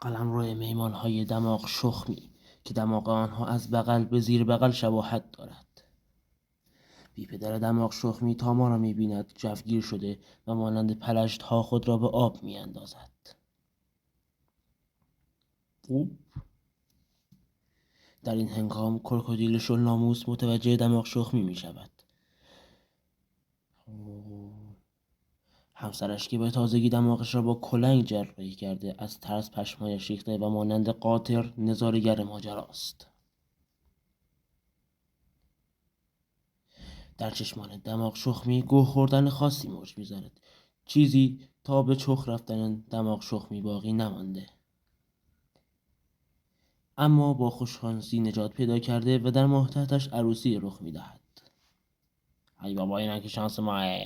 قلمرو میمان‌های دماغ شخمی که دماغ آنها از بغل به زیر بغل شباهت دارد. بی پدر دماغ شخمی تا ما را می‌بیند جوگیر شده و مانند پلشت‌ها خود را به آب می‌اندازد. در این هنگام کروکودیل شلناموس متوجه دماغ شخمی می‌شود. همسرش که به تازگی دماغش را با کلنگ جراحی کرده از ترس پشمایش ریخته و مانند قاطر نظاره‌گر ماجراست. در چشمان دماغ شخمی گوه خوردن خاصی موج می‌زند. چیزی تا به چخ رفتن دماغ شخمی باقی نمانده. اما با خوششانسی نجات پیدا کرده و در ماه تحتش عروسی رخ می‌دهد. ای بابا، اینا که شانس ماه.